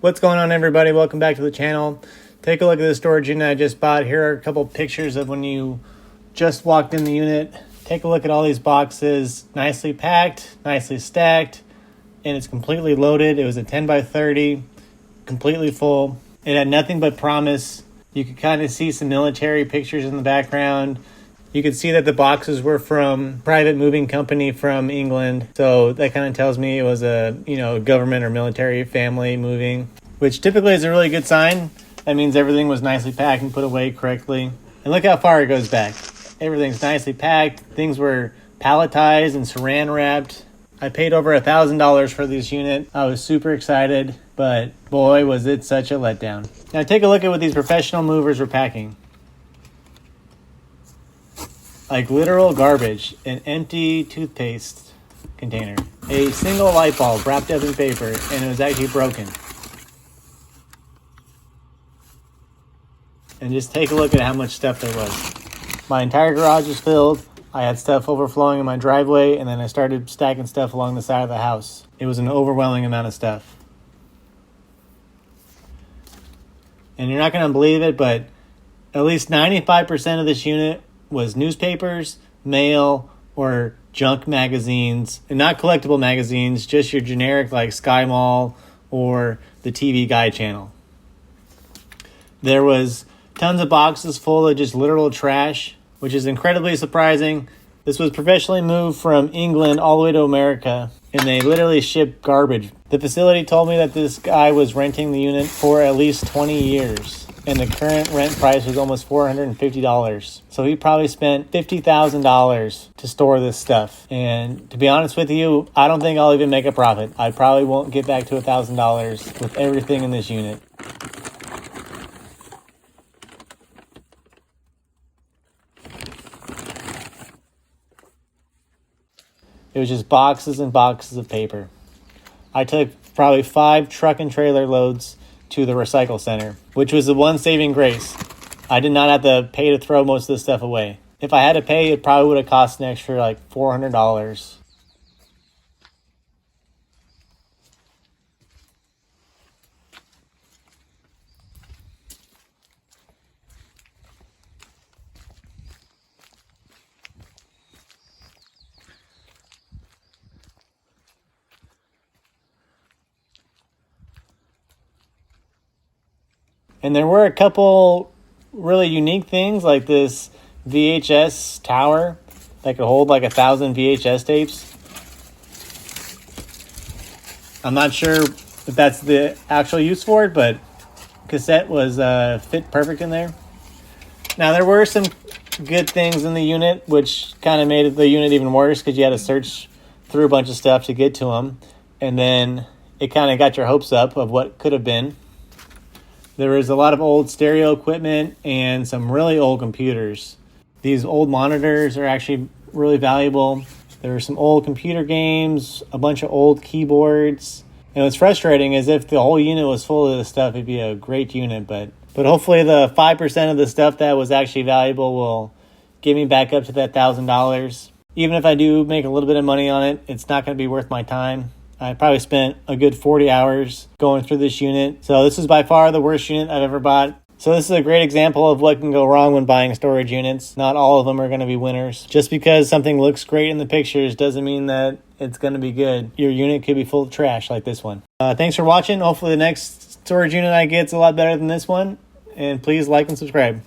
What's going on, everybody? Welcome back to the channel. Take a look at the storage unit I just bought. Here are a couple pictures of when you just walked in the unit. Take a look at all these boxes. Nicely packed, nicely stacked, and it's completely loaded. It was a 10 by 30, completely full. It had nothing but promise. You could kind of see some military pictures in the background. You could see that the boxes were from private moving company from England. So that kind of tells me it was a, government or military family moving, which typically is a really good sign. That means everything was nicely packed and put away correctly. And look how far it goes back. Everything's nicely packed. Things were palletized and saran wrapped. I paid over $1,000 for this unit. I was super excited, but boy, was it such a letdown. Now take a look at what these professional movers were packing. Like literal garbage, an empty toothpaste container, a single light bulb wrapped up in paper, and it was actually broken. And just take a look at how much stuff there was. My entire garage was filled. I had stuff overflowing in my driveway, and then I started stacking stuff along the side of the house. It was an overwhelming amount of stuff. And you're not going to believe it, but at least 95% of this unit was newspapers, mail, or junk magazines, and not collectible magazines, just your generic like Sky Mall or the TV Guide channel. There was tons of boxes full of just literal trash, which is incredibly surprising. This was professionally moved from England all the way to America, and they literally shipped garbage. The facility told me that this guy was renting the unit for at least 20 years. And the current rent price was almost $450. So he probably spent $50,000 to store this stuff. And to be honest with you, I don't think I'll even make a profit. I probably won't get back to $1,000 with everything in this unit. It was just boxes and boxes of paper. I took probably 5 truck and trailer loads to the recycle center, which was the one saving grace. I did not have to pay to throw most of this stuff away. If I had to pay, it probably would have cost an extra like $400. And there were a couple really unique things, like this VHS tower that could hold like 1,000 VHS tapes. I'm not sure if that's the actual use for it, but cassette was fit perfect in there. Now there were some good things in the unit, which kind of made the unit even worse because you had to search through a bunch of stuff to get to them. And then it kind of got your hopes up of what could have been. There was a lot of old stereo equipment and some really old computers. These old monitors are actually really valuable. There were some old computer games, a bunch of old keyboards. And what's frustrating is if the whole unit was full of this stuff, it'd be a great unit. But hopefully the 5% of the stuff that was actually valuable will get me back up to that $1,000. Even if I do make a little bit of money on it, it's not going to be worth my time. I probably spent a good 40 hours going through this unit. So this is by far the worst unit I've ever bought. So this is a great example of what can go wrong when buying storage units. Not all of them are going to be winners. Just because something looks great in the pictures doesn't mean that it's going to be good. Your unit could be full of trash like this one. Thanks for watching. Hopefully the next storage unit I get is a lot better than this one. And please like and subscribe.